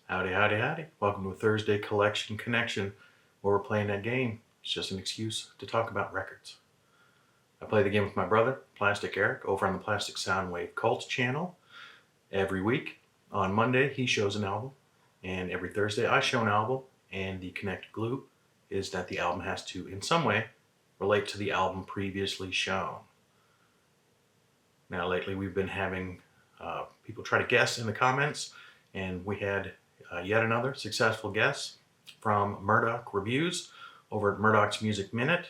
Howdy, howdy, howdy. Welcome to a Thursday Collection Connection where we're playing that game. It's just an excuse to talk about records. I play the game with my brother, Plastic Eric, over on the Plastic Soundwave Cult channel. Every week, on Monday, he shows an album, and every Thursday, I show an album, and the connected glue is that the album has to, in some way, relate to the album previously shown. Now, lately, we've been having people try to guess in the comments, and we had yet another successful guess from Murdoch Reviews over at Murdoch's Music Minute.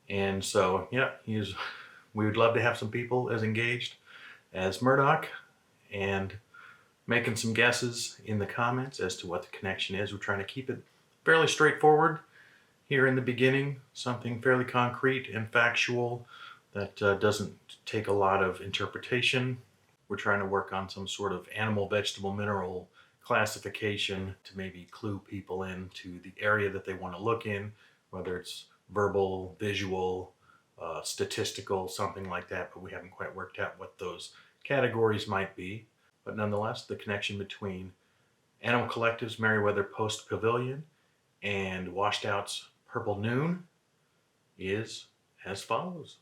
And so, yeah, we would love to have some people as engaged as Murdoch and making some guesses in the comments as to what the connection is. We're trying to keep it fairly straightforward here in the beginning, something fairly concrete and factual that doesn't take a lot of interpretation. We're trying to work on some sort of animal, vegetable, mineral classification to maybe clue people into the area that they want to look in, whether it's verbal, visual, statistical, something like that, but we haven't quite worked out what those categories might be. But nonetheless, the connection between Animal Collective's Merriweather Post Pavilion and Washed Out's Purple Noon is as follows.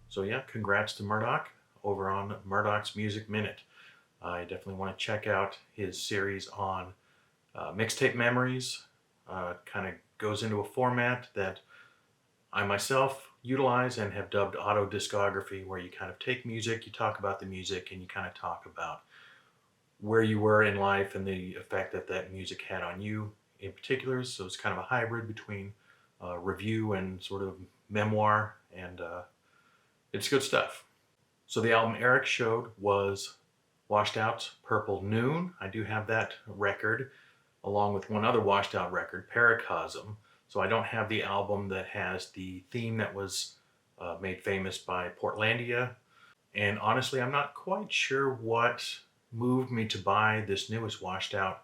So yeah, congrats to Murdoch over on Murdoch's Music Minute. I definitely want to check out his series on mixtape memories. Kind of goes into a format that I myself utilize and have dubbed auto discography, where you kind of take music, you talk about the music, and you kind of talk about where you were in life and the effect that that music had on you in particular. So it's kind of a hybrid between review and sort of memoir, and it's good stuff. So the album Eric showed was Washed Out's Purple Noon. I do have that record along with one other Washed Out record, Paracosm. So I don't have the album that has the theme that was made famous by Portlandia. And honestly, I'm not quite sure what moved me to buy this newest Washed Out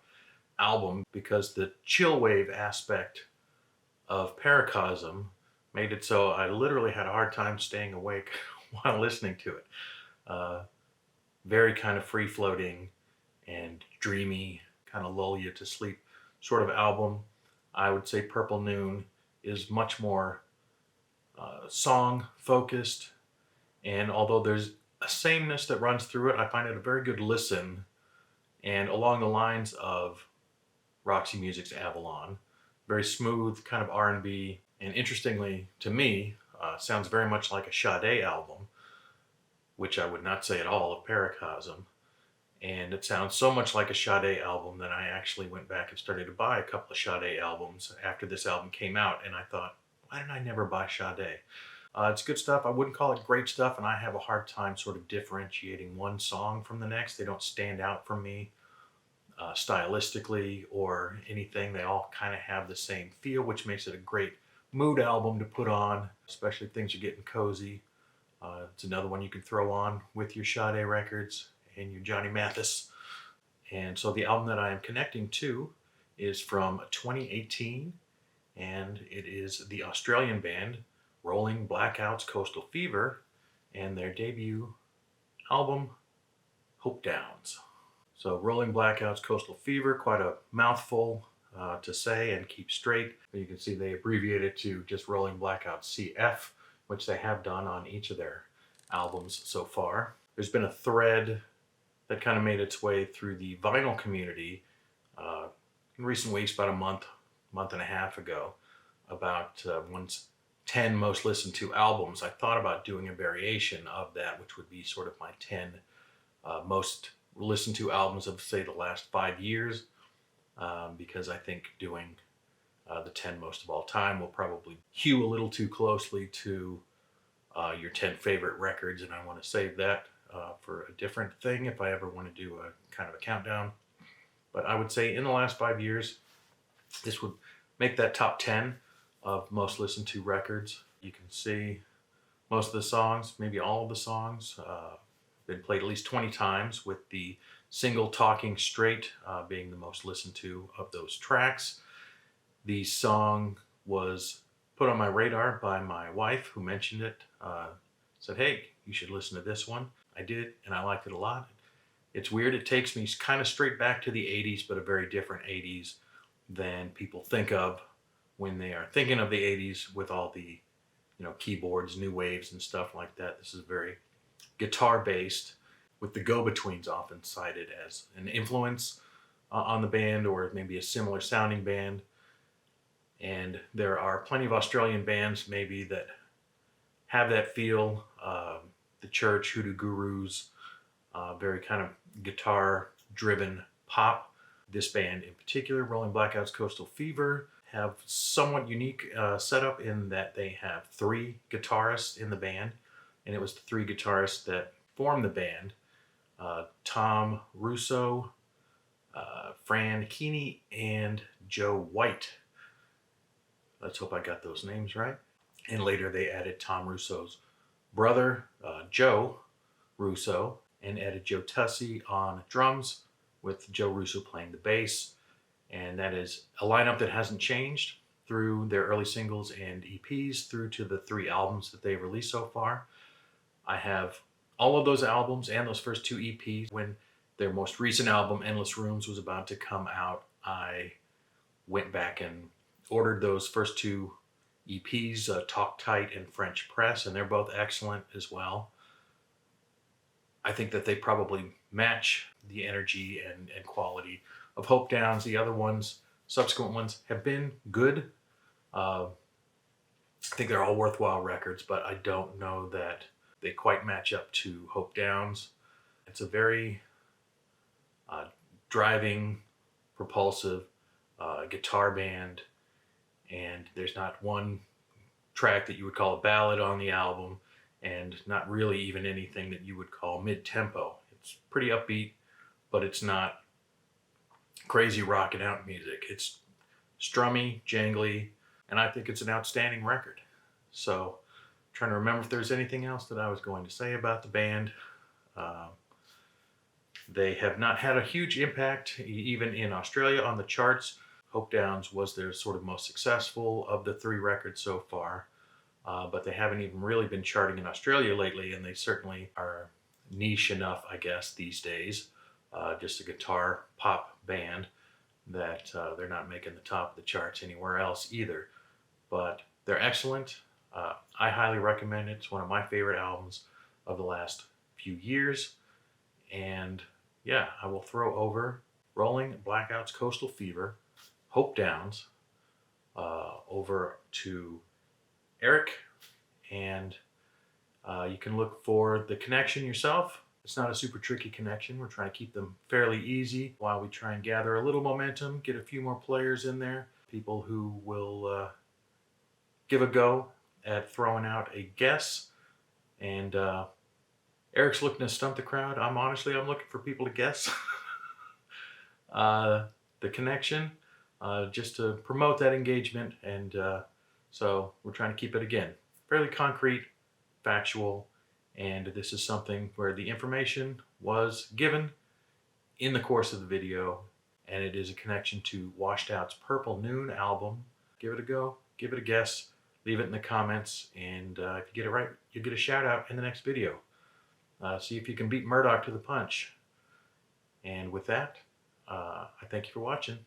album, because the chill wave aspect of Paracosm made it so I literally had a hard time staying awake while listening to it. Very kind of free-floating and dreamy, kind of lull you to sleep sort of album. I would say Purple Noon is much more song-focused, and although there's a sameness that runs through it, I find it a very good listen, and along the lines of Roxy Music's Avalon. Very smooth, kind of R&B, and interestingly to me, sounds very much like a Sade album, which I would not say at all of Paracosm. And it sounds so much like a Sade album that I actually went back and started to buy a couple of Sade albums after this album came out, and I thought, why did I never buy Sade? It's good stuff. I wouldn't call it great stuff, and I have a hard time sort of differentiating one song from the next. They don't stand out for me stylistically or anything. They all kind of have the same feel, which makes it a great mood album to put on, especially if things are getting cozy. It's another one you can throw on with your Sade records and your Johnny Mathis. And so the album that I am connecting to is from 2018, and it is the Australian band Rolling Blackouts Coastal Fever and their debut album, Hope Downs. So Rolling Blackouts Coastal Fever, quite a mouthful to say and keep straight. But you can see they abbreviated to just Rolling Blackouts CF, which they have done on each of their albums so far. There's been a thread that kind of made its way through the vinyl community in recent weeks, about a month and a half ago, about one's 10 most listened to albums. I thought about doing a variation of that, which would be sort of my 10 most listened to albums of, say, the last 5 years, because I think doing the 10 most of all time will probably hew a little too closely to your 10 favorite records, and I want to save that for a different thing if I ever want to do a kind of a countdown. But I would say in the last 5 years, this would make that top 10 of most listened to records. You can see most of the songs, maybe all of the songs, been played at least 20 times, with the single, Talking Straight, being the most listened to of those tracks. The song was put on my radar by my wife, who mentioned it. Said, hey, you should listen to this one. I did, and I liked it a lot. It's weird. It takes me kind of straight back to the 80s, but a very different 80s than people think of when they are thinking of the 80s with all the, keyboards, new waves and stuff like that. This is very guitar based, with the Go-Betweens often cited as an influence on the band, or maybe a similar sounding band. And there are plenty of Australian bands maybe that have that feel. The Church, Hoodoo Gurus, very kind of guitar driven pop. This band in particular, Rolling Blackouts Coastal Fever, have somewhat unique setup in that they have 3 guitarists in the band, and it was the 3 guitarists that formed the band: Tom Russo, Fran Keeney, and Joe White. Let's hope I got those names right. And later they added Tom Russo's brother, Joe Russo, and added Joe Tussey on drums, with Joe Russo playing the bass. And that is a lineup that hasn't changed through their early singles and EPs through to the 3 albums that they've released so far. I have all of those albums and those first 2 EPs. When their most recent album, Endless Rooms, was about to come out, I went back and ordered those first 2 EPs, Talk Tight and French Press, and they're both excellent as well. I think that they probably match the energy and quality of Hope Downs. The other ones, subsequent ones, have been good. I think they're all worthwhile records, but I don't know that they quite match up to Hope Downs. It's a very driving, propulsive guitar band, and there's not one track that you would call a ballad on the album, and not really even anything that you would call mid-tempo. It's pretty upbeat, but it's not crazy rocking out music. It's strummy, jangly, and I think it's an outstanding record. So, trying to remember if there's anything else that I was going to say about the band. They have not had a huge impact, even in Australia, on the charts. Hope Downs was their sort of most successful of the 3 records so far, but they haven't even really been charting in Australia lately, and they certainly are niche enough, I guess, these days. Just a guitar pop band that they're not making the top of the charts anywhere else either. But they're excellent. I highly recommend it. It's one of my favorite albums of the last few years. And yeah, I will throw over Rolling Blackouts Coastal Fever, Hope Downs, over to Eric, and you can look for the connection yourself. It's not a super tricky connection. We're trying to keep them fairly easy while we try and gather a little momentum, get a few more players in there, people who will give a go at throwing out a guess. And Eric's looking to stump the crowd. I'm looking for people to guess the connection, just to promote that engagement. And so we're trying to keep it, again, fairly concrete, factual, and this is something where the information was given in the course of the video, and it is a connection to Washed Out's Purple Noon album. Give it a go, give it a guess, leave it in the comments, and if you get it right, you'll get a shout out in the next video. See if you can beat Murdoch to the punch. And with that, I thank you for watching.